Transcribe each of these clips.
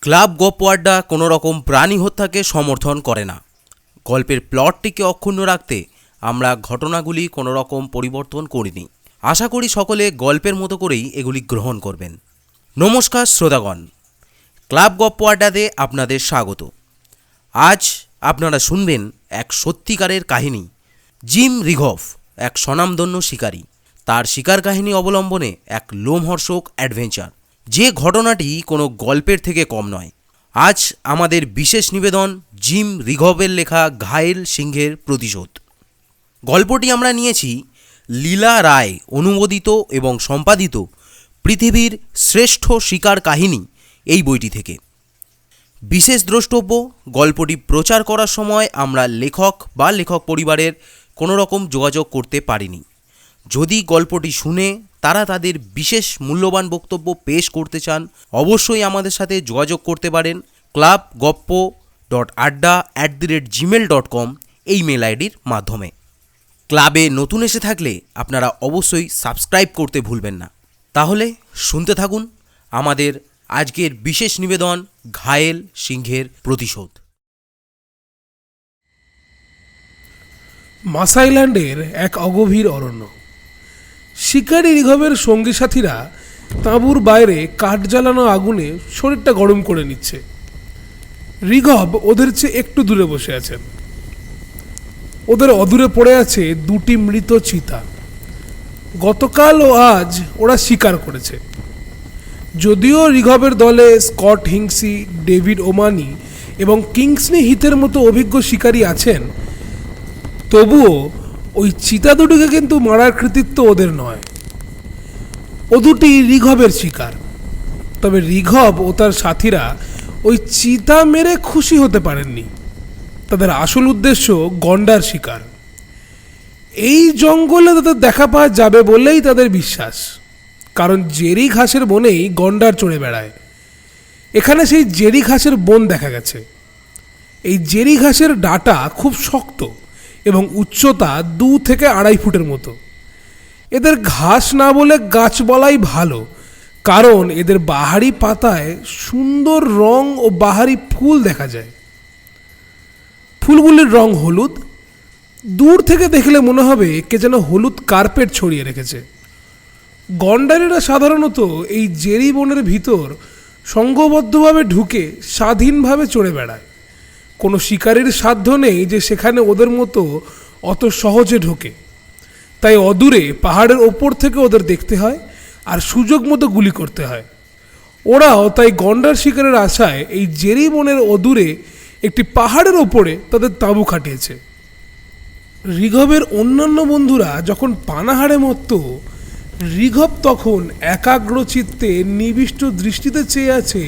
Club গপ্প আড্ডা কোনো রকম প্রাণী হত্যাকে সমর্থন করে না। গল্পের প্লটটিকে অক্ষুণ্ণ রাখতে আমরা ঘটনাগুলি কোনো রকম পরিবর্তন করিনি। আশা করি সকলে গল্পের মতো করেই এগুলি গ্রহণ করবেন। নমস্কার শ্রোতাগণ, ক্লাব গপ্প আড্ডাতে আপনাদের স্বাগত। আজ আপনারা শুনবেন এক সত্যিকারের কাহিনী। জিম রিঘভ এক স্বনামধন্য শিকারী, তার শিকার কাহিনী অবলম্বনে এক লোমহর্ষক অ্যাডভেঞ্চার, যে ঘটনাটি কোনো গল্পের থেকে কম নয়। আজ আমাদের বিশেষ নিবেদন জিম রিঘভের লেখা ঘায়েল সিংহের প্রতিশোধ। গল্পটি আমরা নিয়েছি লীলা রায় অনুমোদিত এবং সম্পাদিত পৃথিবীর শ্রেষ্ঠ শিকার কাহিনী এই বইটি থেকে। বিশেষ দ্রষ্টব্য, গল্পটি প্রচার করার সময় আমরা লেখক বা লেখক পরিবারের কোনো রকম যোগাযোগ করতে পারিনি। যদি গল্পটি শুনে তারা তাদের বিশেষ মূল্যবান বক্তব্য পেশ করতে চান, অবশ্যই আমাদের সাথে যোগাযোগ করতে পারেন clubgoppo.adda@gmail.com এই মেল আইডির মাধ্যমে। ক্লাবে নতুন এসে থাকলে আপনারা অবশ্যই সাবস্ক্রাইব করতে ভুলবেন না। তাহলে শুনতে থাকুন আমাদের আজকের বিশেষ নিবেদন ঘায়েল সিংহের প্রতিশোধ। মাসাইল্যান্ডের এক অগভীর অরণ্য। শিকারী রিঘভের সঙ্গী সাথীরা তাঁবুর বাইরে কাঠ জ্বালানো আগুনে শরীরটা গরম করে নিচ্ছে। রিঘভ ওদের চেয়ে একটু দূরে বসে আছেন। ওদের অদূরে পড়ে আছে দুটি মৃত চিতা। গতকাল ও আজ ওরা শিকার করেছে। যদিও রিঘভের দলে স্কট হিংসি, ডেভিড ওমানি এবং কিংসলি হিথের মতো অভিজ্ঞ শিকারী আছেন, তবুও ওই চিতা দুটিকে কিন্তু মারার কৃতিত্ব ওদের নয়। ও দুটি রিঘভের শিকার। তবে রিঘভ ও তার সাথীরা ওই চিতা মেরে খুশি হতে পারেননি। তাদের আসল উদ্দেশ্য গন্ডার শিকার। এই জঙ্গলে তাদের দেখা পাওয়া যাবে বলেই তাদের বিশ্বাস, কারণ জেরি ঘাসের বনেই গন্ডার চড়ে বেড়ায়। এখানে সেই জেরি ঘাসের বন দেখা গেছে। এই জেরি ঘাসের ডাঁটা খুব শক্ত এবং উচ্চতা 2 থেকে 2.5 ফুটের মতো। এদের ঘাস না বলে গাছ বলাই ভালো, কারণ এদের বাহারি পাতায় সুন্দর রং ও বাহারি ফুল দেখা যায়। ফুলগুলির রং হলুদ। দূর থেকে দেখলে মনে হবে কে যেন হলুদ কার্পেট ছড়িয়ে রেখেছে। গন্ডারেরা সাধারণত এই জেরি বনের ভিতর সংঘবদ্ধভাবে ঢুকে স্বাধীনভাবে চড়ে বেড়ায়। কোনো শিকারীর সাধ্য নেই যে সেখানে ওদের মতো অত সহজে ঢোকে। তাই অদূরে পাহাড়ের ওপর থেকে ওদের দেখতে হয় আর সুযোগ মতো গুলি করতে হয়। ওরাও তাই গন্ডার শিকারের আশায় এই জেরি বনের অদূরে একটি পাহাড়ের ওপরে তাদের তাঁবু খাটিয়েছে। রিঘভের অন্যান্য বন্ধুরা যখন পানাহারে মত্ত, রিঘভ তখন একাগ্র চিত্তে নিবিষ্ট দৃষ্টিতে চেয়ে আছে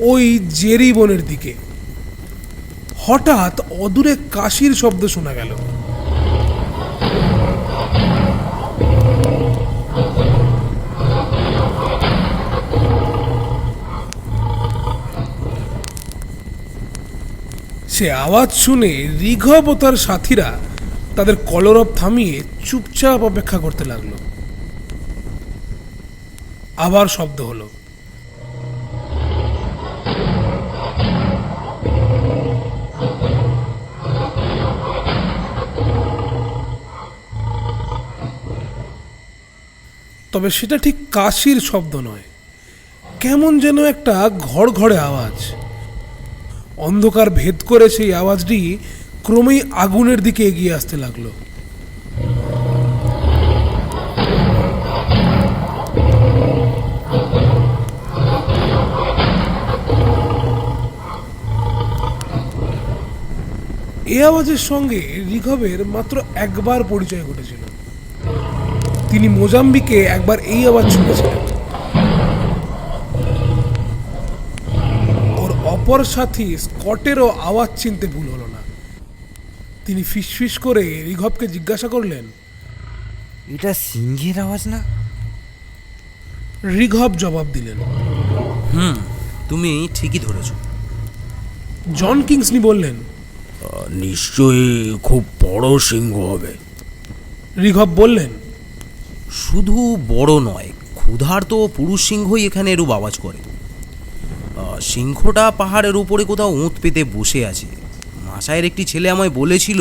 ওই জেরি বনের দিকে। হঠাৎ অদূরে কাশির শব্দ শোনা গেল। সে আওয়াজ শুনে রিঘভ ও তার সাথীরা তাদের কলরব থামিয়ে চুপচাপ অপেক্ষা করতে লাগলো। আবার শব্দ হলো। তবে সেটা ঠিক কাশির শব্দ নয়, কেমন যেন একটা ঘড়ঘড়ে আওয়াজ। অন্ধকার ভেদ করে সেই আওয়াজটি ক্রমেই আগুনের দিকে এগিয়ে আসতে লাগলো। এই আওয়াজের সঙ্গে রিঘভের মাত্র একবার পরিচয় ঘটেছিল। তিনি মোজাম্বিকে একবার এই আওয়াজ শুনেছিলেন। ওর অপর সাথী স্কটেরও আওয়াজ চিনতে ভুল হলো না। তিনি ফিসফিস করে রিঘভকে জিজ্ঞাসা করলেন, এটা সিংহের আওয়াজ না? রিঘভ জবাব দিলেন, তুমি ঠিকই ধরেছ। জন কিংসলি বললেন, নিশ্চয়ই খুব বড় সিংহ হবে। রিঘভ বললেন, শুধু বড় নয়, ক্ষুধার্ত পুরুষ সিংহই এখানে এরূপ আওয়াজ করে। সিংহটা পাহাড়ের উপরে কোথাও উঁত পেতে বসে আছে। মাসায়ের একটি ছেলে আমায় বলেছিল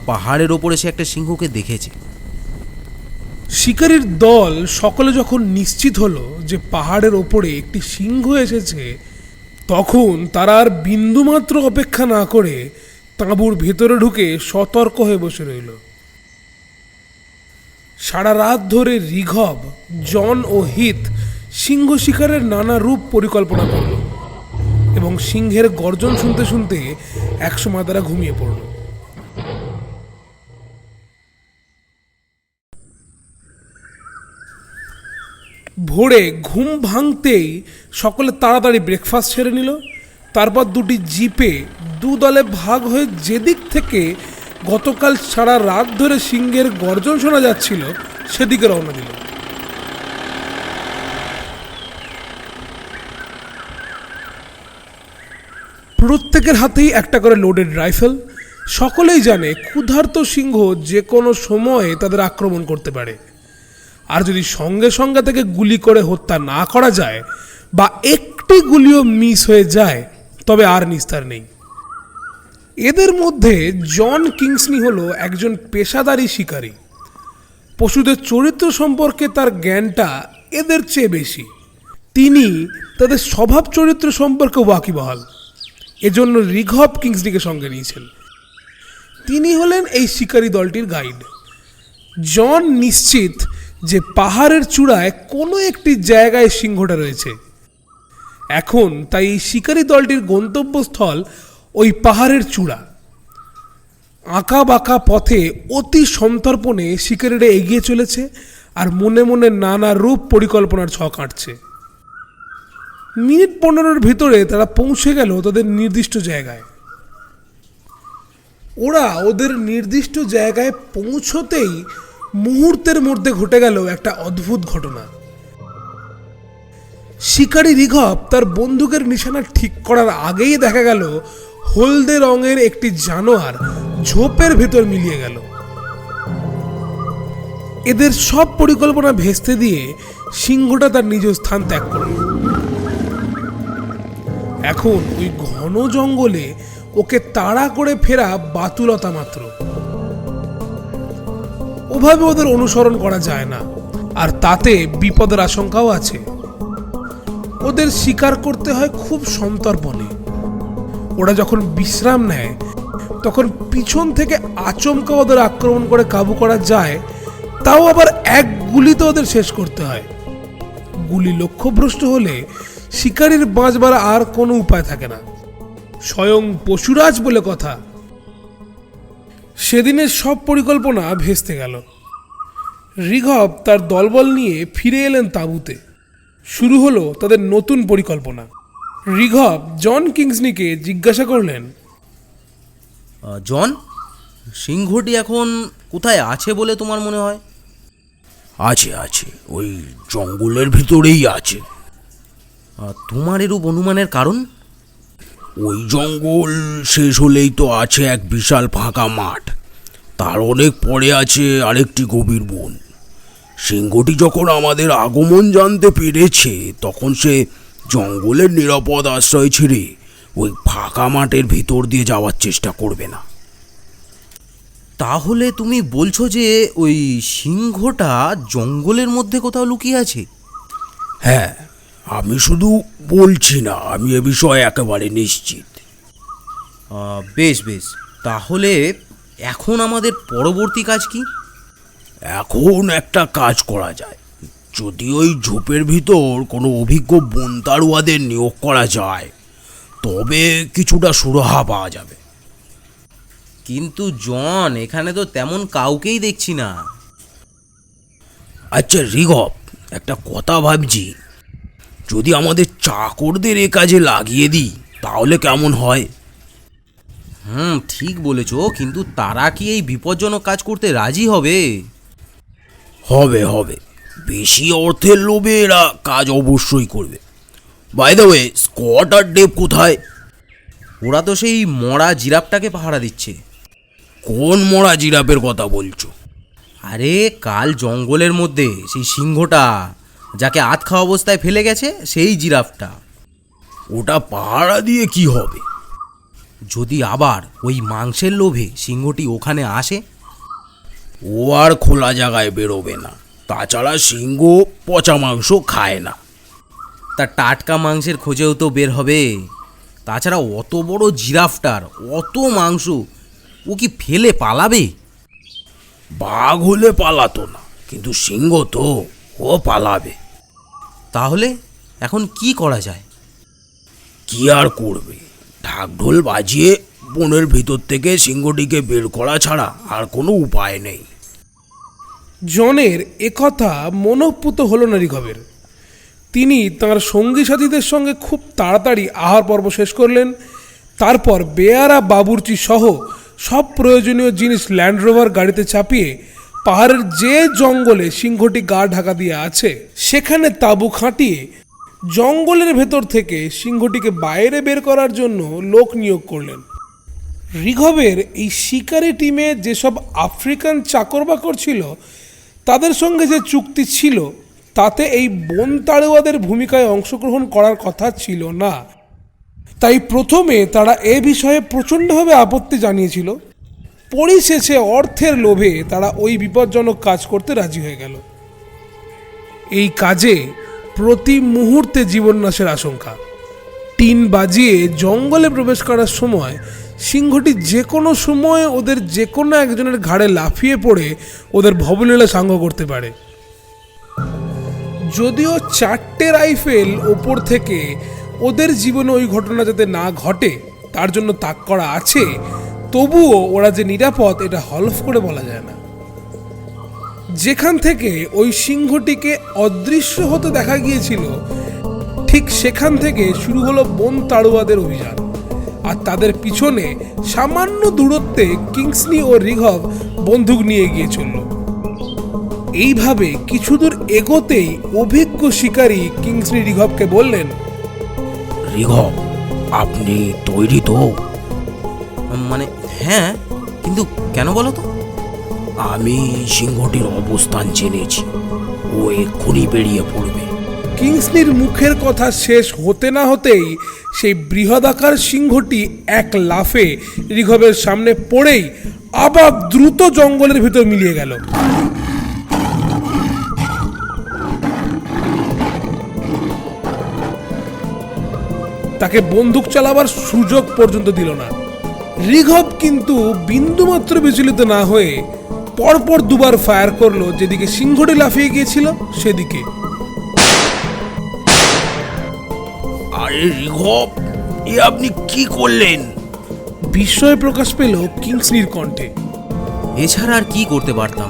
পাহাড়ের ওপরে সে একটা সিংহকে দেখেছে। শিকারীর দল সকলে যখন নিশ্চিত হলো যে পাহাড়ের ওপরে একটি সিংহ এসেছে, তখন তারা আর বিন্দুমাত্র অপেক্ষা না করে তাঁবুর ভেতরে ঢুকে সতর্ক হয়ে বসে রইল। সারা রাত ধরে রিঘব, জন ও হিত সিংহ শিকারের নানা রূপ পরিকল্পনা করল এবং সিংহের গর্জন শুনতে শুনতে একসময় তারা ঘুমিয়ে পড়ল। ভোরে ঘুম ভাঙতেই সকলে তাড়াতাড়ি ব্রেকফাস্ট সেরে নিল। তারপর দুটি জিপে দু দলে ভাগ হয়ে যেদিক থেকে গতকাল সারা রাত ধরে সিংহের গর্জন শোনা যাচ্ছিল সেদিকে রওনা দিল। প্রত্যেকের হাতেই একটা করে লোডেড রাইফেল। সকলেই জানে ক্ষুধার্ত সিংহ যে কোনো সময়ে তাদের আক্রমণ করতে পারে, আর যদি সঙ্গে সঙ্গে থেকে গুলি করে হত্যা না করা যায় বা একটি গুলিও মিস হয়ে যায় তবে আর নিস্তার নেই। এদের মধ্যে জন কিংসনি হলো একজন পেশাদারী শিকারী। পশুদের চরিত্র সম্পর্কে তার জ্ঞানটা এদের চেয়ে বেশি। তিনি তাদের স্বভাব চরিত্র সম্পর্কে ওয়াকিবহাল। এজন্য রিঘব কিংসনিকে সঙ্গে নিয়েছেন। তিনি হলেন এই শিকারী দলটির গাইড। জন নিশ্চিত যে পাহাড়ের চূড়ায় কোনো একটি জায়গায় সিংহটা রয়েছে। এখন তাই এই শিকারী দলটির গন্তব্যস্থল ওই পাহাড়ের চূড়া। আঁকা বাঁকা পথে অতি সন্তর্পণে শিকারীরা এগিয়ে চলেছে আর মনে মনে নানা রূপ পরিকল্পনার ছক আঁটছে। মিনিট 15-এর ভিতরে তারা পৌঁছে গেল তাদের নির্দিষ্ট জায়গায়। ওরা ওদের নির্দিষ্ট জায়গায় পৌঁছতেই মুহূর্তের মধ্যে ঘটে গেল একটা অদ্ভুত ঘটনা। শিকারী রিঘব তার বন্দুকের নিশানা ঠিক করার আগেই দেখা গেল হলদে রঙের একটি জানোয়ার ঝোপের ভেতর মিলিয়ে গেল। এদের সব পরিকল্পনা ভেস্তে দিয়ে সিংহটা তার নিজ স্থান ত্যাগ করল। এখন ওই ঘন জঙ্গলে ওকে তাড়া করে ফেরা বাতুলতা মাত্র। ওভাবে ওদের অনুসরণ করা যায় না, আর তাতে বিপদের আশঙ্কাও আছে। ওদের শিকার করতে হয় খুব সন্তর্পণে। ওরা যখন বিশ্রাম নেয় তখন পিছন থেকে আচমকা ওদের আক্রমণ করে কাবু করা যায়, তাও আবার এক গুলিতে ওদের শেষ করতে হয়। গুলি লক্ষ্যভ্রষ্ট হলে শিকারীর বাঁচবার আর কোনো উপায় থাকে না, স্বয়ং পশুরাজ বলে কথা। সেদিনের সব পরিকল্পনা ভেস্তে গেল। রিঘব তার দলবল নিয়ে ফিরে এলেন তাঁবুতে। শুরু হলো তাদের নতুন পরিকল্পনা। রিঘব জন কিংসনিকে জিজ্ঞাসা করলেন, জন, সিংহটি এখন কোথায় আছে বলে তোমার মনে হয়? আছে আছে, ওই জঙ্গলের ভিতরেই আছে। তোমার এরূপ অনুমানের কারণ? ওই জঙ্গল শেষ হলেই তো আছে এক বিশাল ফাঁকা মাঠ, তার অনেক পরে আছে আরেকটি গভীর বন। সিংহটি যখন আমাদের আগমন জানতে পেরেছে তখন সে জঙ্গলের নিরাপদ আশ্রয় ছেড়ে ওই ফাঁকা মাঠের ভিতর দিয়ে যাওয়ার চেষ্টা করবে না। তাহলে তুমি বলছো যে ওই সিংহটা জঙ্গলের মধ্যে কোথাও লুকিয়ে আছে? হ্যাঁ, আমি শুধু বলছি না, আমি এ বিষয়ে একেবারে নিশ্চিত। বেশ বেশ, তাহলে এখন আমাদের পরবর্তী কাজ কি? এখন একটা কাজ করা যায়। যদি ওই ঝোপের ভিতর কোনো অভিজ্ঞ বনতাড়ুয়াদের নিয়োগ করা যায় তবে কিছুটা সুরাহা পাওয়া যাবে। কিন্তু জন, এখানে তো তেমন কাউকেই দেখছি না। আচ্ছা রিঘব, একটা কথা ভাবছি, যদি আমাদের চাকরদের এ কাজে লাগিয়ে দিই তাহলে কেমন হয়? ঠিক বলেছ, কিন্তু তারা কি এই বিপজ্জনক কাজ করতে রাজি হবে? হবে হবে, বেশি অর্থের লোভে এরা কাজ অবশ্যই করবে। বাই দ্য ওয়ে, স্কট আর ডেভ কোথায়? ওরা তো সেই মরা জিরাফটাকে পাহারা দিচ্ছে। কোন মরা জিরাফের কথা বলছো? আরে কাল জঙ্গলের মধ্যে সেই সিংহটা যাকে আধখা অবস্থায় ফেলে গেছে, সেই জিরাফটা। ওটা পাহারা দিয়ে কি হবে? যদি আবার ওই মাংসের লোভে সিংহটি ওখানে আসে? ও আর খোলা জায়গায় বেরোবে না। তাছাড়া সিংহ পচা মাংস খায় না। তা টাটকা মাংসের খোঁজেও তো বের হবে। তাছাড়া অত বড় জিরাফটার অত মাংস ও কি ফেলে পালাবে? বাঘ হলে পালাতো না, কিন্তু সিংহ তো, ও পালাবে। তাহলে এখন কি করা যায়? কি আর করবে? ঢাকঢোল বাজিয়ে বনের ভিতর থেকে সিংহটিকে বের করা ছাড়া আর কোনো উপায় নেই। জনের একথা মনঃপুত হল না রিঘবের। তিনি তাঁর সঙ্গী সাথীদের সঙ্গে খুব তাড়াতাড়ি আহার পর্ব শেষ করলেন। তারপর বেয়ারা বাবুর্চি সহ সব প্রয়োজনীয় জিনিস ল্যান্ড রোভার গাড়িতে চাপিয়ে পাহাড়ের যে জঙ্গলে সিংহটি গা ঢাকা দিয়ে আছে সেখানে তাঁবু খাটিয়ে জঙ্গলের ভেতর থেকে সিংহটিকে বাইরে বের করার জন্য লোক নিয়োগ করলেন। রিঘবের এই শিকারি টিমে যেসব আফ্রিকান চাকর বাকর ছিল তাদের সঙ্গে যে চুক্তি ছিল তাতে এই বন তাড়ুয়াদের ভূমিকায় অংশগ্রহণ করার কথা ছিল না। তাই প্রথমে তারা এ বিষয়ে প্রচণ্ডভাবে আপত্তি জানিয়েছিল। পরিশেষে অর্থের লোভে তারা ওই বিপজ্জনক কাজ করতে রাজি হয়ে গেল। এই কাজে প্রতি মুহূর্তে জীবননাশের আশঙ্কা। টিন বাজিয়ে জঙ্গলে প্রবেশ করার সময় সিংহটি যে কোনো সময় ওদের যে কোনো একজনের ঘাড়ে লাফিয়ে পড়ে ওদের ভবলীলা সাঙ্গ করতে পারে। যদিও 4টে রাইফেল ওপর থেকে ওদের জীবনে ওই ঘটনা যাতে না ঘটে তার জন্য তাক করা আছে, তবুও ওরা যে নিরাপদ এটা হলফ করে বলা যায় না। যেখান থেকে ওই সিংহটিকে অদৃশ্য হতে দেখা গিয়েছিল ঠিক সেখান থেকে শুরু হলো বন তাড়ুয়াদের অভিযান। আর তাদের পিছনে সামান্য দূরত্বে কিংসলি ও রিঘব বন্দুক নিয়ে গিয়ে চলল। এইভাবে কিছু দূর এগোতেই অভিজ্ঞ শিকারী কিংসলি রিঘবকে বললেন, রিঘব, আপনি তৈরি তো? মানে হ্যাঁ, কিন্তু কেন বলো তো? আমি সিংহটির অবস্থান জেনেছি। ও এক্ষুনি বেরিয়ে পড়বে। কিংসলির মুখের কথা শেষ হতে না হতেই সেই বৃহদাকার সিংহটি এক লাফে রিঘবের সামনে পড়েই আবার দ্রুত জঙ্গলের ভিতর মিলিয়ে গেল। তাকে বন্দুক চালাবার সুযোগ পর্যন্ত দিল না। রিঘব কিন্তু বিন্দুমাত্র বিচলিত না হয়ে পরপর দুবার ফায়ার করলো যেদিকে সিংহটি লাফিয়ে গিয়েছিল সেদিকে। আরে রিঘব, এ আপনি কি করলেন? বিস্ময় প্রকাশ পেল কিংসলির কণ্ঠে। এছাড়া আর কি করতে পারতাম?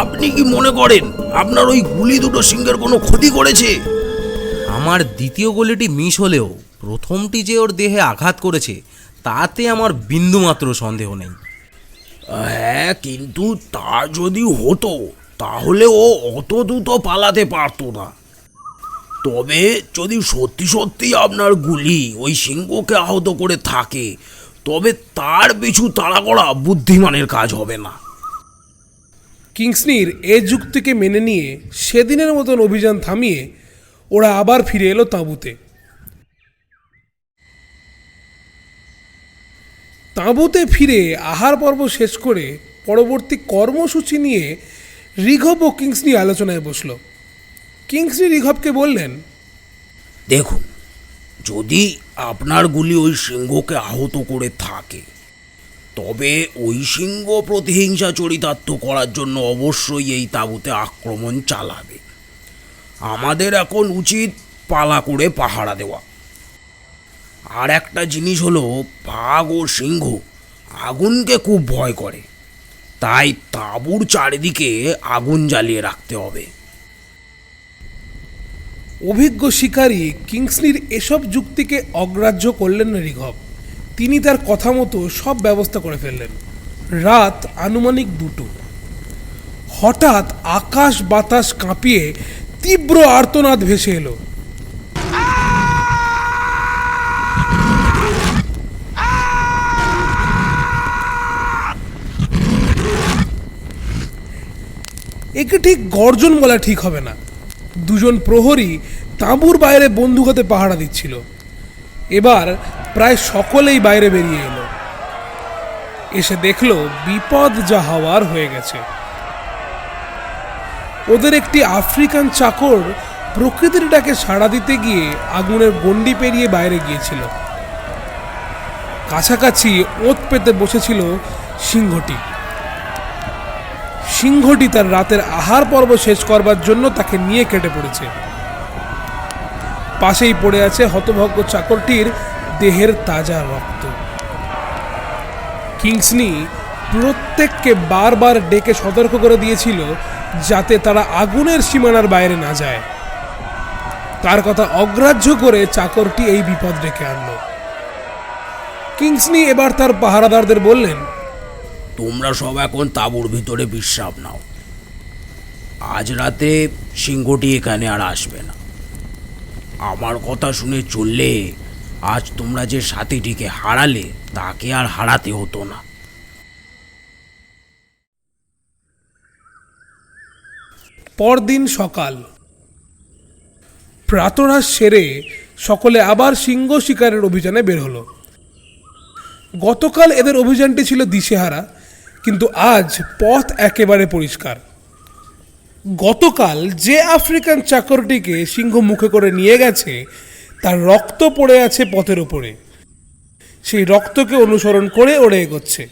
আপনি কি মনে করেন আপনার ওই গুলি দুটো সিংহের কোনো ক্ষতি করেছে? আমার দ্বিতীয় গুলিটি মিস হলেও প্রথমটি যে ওর দেহে আঘাত করেছে তাতে আমার বিন্দুমাত্র সন্দেহ নেই। হ্যাঁ, কিন্তু তা যদি হতো তাহলে ও অত দ্রুত পালাতে পারতো না। তবে যদি সত্যি সত্যি আপনার গুলি ওই সিংহকে আহত করে থাকে তবে তার পিছু তাড়া করা বুদ্ধিমানের কাজ হবে না। কিংসলির এ যুক্তিকে মেনে নিয়ে সেদিনের মতন অভিযান থামিয়ে ওরা আবার ফিরে এলো তাঁবুতে। তাঁবুতে ফিরে আহার পর্ব শেষ করে পরবর্তী কর্মসূচি নিয়ে রিঘব ও কিংসলি আলোচনায় বসল। কিংসলি রিঘবকে বললেন, দেখুন, যদি আপনার গুলি ওই সিংহকে আহত করে থাকে তবে ওই সিংহ প্রতিহিংসা চরিতার্থ করার জন্য অবশ্যই এই তাঁবুতে আক্রমণ চালাবে। আমাদের এখন উচিত পালা করে পাহারা দেওয়া। আর একটা জিনিস হলো, বাঘ ও সিংহ আগুনকে খুব ভয় করে, তাই তাঁবুর চারিদিকে আগুন জ্বালিয়ে রাখতে হবে। অভিজ্ঞ শিকারী কিংসলির এসব যুক্তিকে অগ্রাহ্য করলেন না রিঘব। তিনি তার কথা মতো সব ব্যবস্থা করে ফেললেন। রাত আনুমানিক 2টো। হঠাৎ আকাশ বাতাস কাঁপিয়ে তীব্র আর্তনাদ ভেসে এলো। একে ঠিক গর্জন বলা ঠিক হবে না, দুজন প্রহরী তাঁবুর বাইরে বন্দুক হাতে পাহারা দিচ্ছিল। এবার প্রায় সকলেই বাইরে বেরিয়ে এলো, এসে দেখলো বিপদ যা হওয়ার হয়ে গেছে। ওদের একটি আফ্রিকান চাকর প্রকৃতির ডাকে সাড়া দিতে গিয়ে আগুনের গণ্ডি পেরিয়ে বাইরে গিয়েছিল। কাছাকাছি ওত পেতে বসেছিল সিংহটি। সিংহটি তার রাতের আহার পর্ব শেষ করবার জন্য তাকে নিয়ে কেটে পড়েছে। পাশেই পড়ে আছে হতভাগ্য চাকরটির দেহের তাজা রক্ত। কিংসলি প্রত্যেককে বারবার ডেকে সতর্ক করে দিয়েছিল যাতে তারা আগুনের সীমানার বাইরে না যায়। তার কথা অগ্রাহ্য করে চাকরটি এই বিপদ ডেকে আনলো। কিংসলি এবার তার পাহারাদারদের বললেন, তোমরা সব এখন তাঁবুর ভিতরে বিশ্রাম নাও। আজ রাতে সিংহটি এখানে আর আসবে না। আমার কথা শুনে চললে আজ তোমরা যে সাথীটিকে হারালে তাকে আর হারাতে হতো না। পরদিন সকাল। প্রাতরাশ সেরে সকলে আবার সিংহ শিকারের অভিযানে বের হলো। গতকাল এদের অভিযানটি ছিল দিশেহারা, কিন্তু আজ পথ একেবারে পরিষ্কার। গতকাল যে আফ্রিকান চাকরটিকে সিংহ মুখে করে নিয়ে গেছে তার রক্ত পড়ে আছে পথের উপরে। সেই রক্তকে অনুসরণ করে ওড়ে এগোচ্ছে।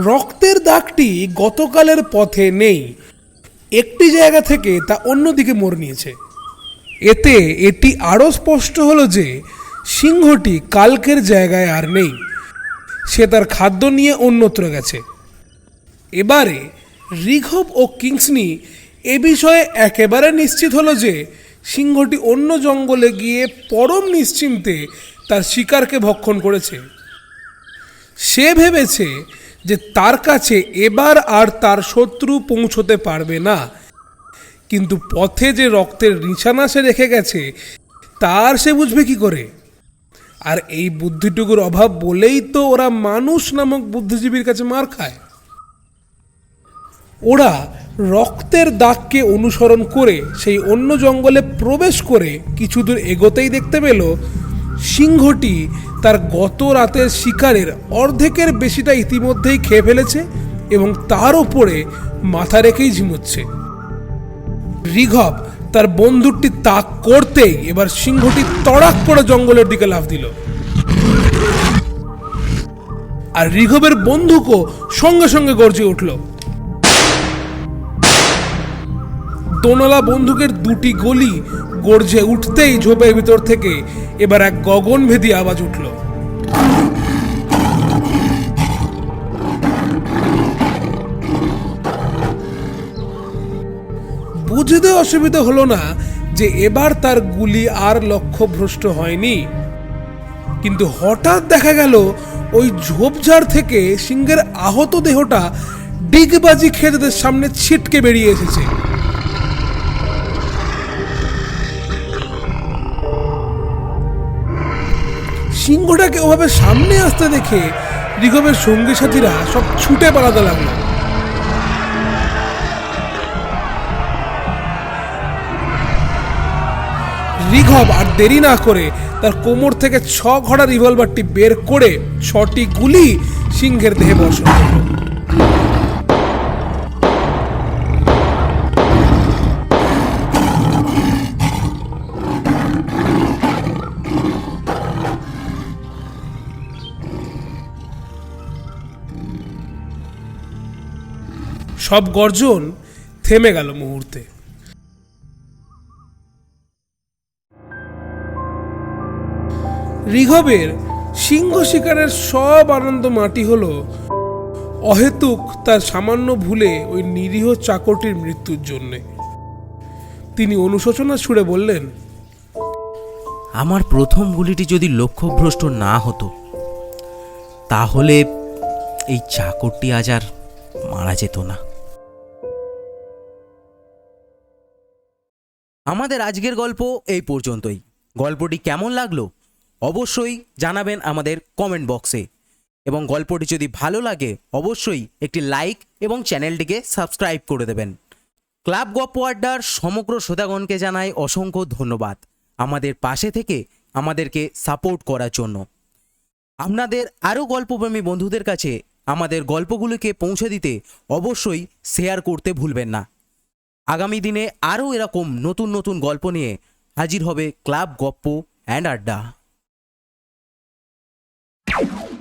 রক্তের দাগটি গতকালের পথে নেই, একটি জায়গা থেকে তা অন্যদিকে মোড় নিয়েছে। এতে এটি আরও স্পষ্ট হলো যে সিংহটি কালকের জায়গায় আর নেই, সে তার খাদ্য নিয়ে অন্যত্র গেছে। এবারে রিঘব ও কিংসলি এ বিষয়ে একেবারে নিশ্চিত হলো যে সিংহটি অন্য জঙ্গলে গিয়ে পরম নিশ্চিন্তে তার শিকারকে ভক্ষণ করেছে। সে ভেবেছে যে তার কাছে এবার আর তার শত্রু পৌঁছতে পারবে না, কিন্তু পথে যে রক্তের নিশানা সে রেখে গেছে তার সে বুঝবে কি করে? আর এই বুদ্ধিটুকুর অভাব বলেই তো ওরা মানুষ নামক বুদ্ধিজীবীর কাছে মার খায়। ওরা রক্তের দাগকে অনুসরণ করে সেই অন্য জঙ্গলে প্রবেশ করে কিছু দূর এগোতেই দেখতে পেল সিংহটি তার গত রাতের শিকারের অর্ধেকের বেশিটা ইতিমধ্যেই খেয়ে ফেলেছে এবং তার উপরে মাথা রেখেই ঝিমুচ্ছে। রিঘব তার বন্দুকটি তাক করতেই এবার সিংহটি তড়াক করে জঙ্গলের দিকে লাফ দিল, আর রিঘবের বন্দুকও সঙ্গে সঙ্গে গর্জে উঠল। দোনলা বন্দুকের দুটি গুলি গর্জে উঠতেই ঝোপের ভিতর থেকে এবার এক গগনভেদী আওয়াজ উঠল। বুঝতে অসুবিধা হলো না যে এবার তার গুলি আর লক্ষ্যভ্রষ্ট হয়নি, কিন্তু হঠাৎ দেখা গেল ওই ঝোপঝাড় থেকে সিংহের আহত দেহটা ডিগবাজি খেয়ে তাদের সামনে ছিটকে বেরিয়ে এসেছে। সিংহটাকে ওভাবে সামনে আসতে দেখে রিঘবের সঙ্গী সাথীরা সব ছুটে পালাতে লাগলো। রিঘব আর দেরি না করে তার কোমর থেকে 6 ঘড়া রিভলভারটি বের করে 6টি গুলি সিংহের দেহে বর্ষণ করল। সব গর্জন থেমে গেল মুহূর্তে। রিঘবের সিংহ শিকারের সব আনন্দ মাটি হলো অহেতুক তার সামান্য ভুলে ওই নিরীহ চাকরটির মৃত্যুর জন্যে। তিনি অনুশোচনা ছুড়ে বললেন, আমার প্রথম গুলিটি যদি লক্ষ্যভ্রষ্ট না হতো তাহলে এই চাকরটি আজ আর মারা যেত না। আমাদের আজকের গল্প এই পর্যন্তই। গল্পটি কেমন লাগলো অবশ্যই জানাবেন আমাদের কমেন্ট বক্সে, এবং গল্পটি যদি ভালো লাগে অবশ্যই একটি লাইক এবং চ্যানেলটিকে সাবস্ক্রাইব করে দেবেন। ক্লাব গপ্প আড্ডার সমগ্র শ্রোতাগণকে জানাই অসংখ্য ধন্যবাদ আমাদের পাশে থেকে আমাদেরকে সাপোর্ট করার জন্য। আপনাদের আরও গল্পপ্রেমী বন্ধুদের কাছে আমাদের গল্পগুলিকে পৌঁছে দিতে অবশ্যই শেয়ার করতে ভুলবেন না। আগামী দিনে আরও এরকম নতুন নতুন গল্প নিয়ে হাজির হবে ক্লাব গপ্প অ্যান্ড আড্ডা।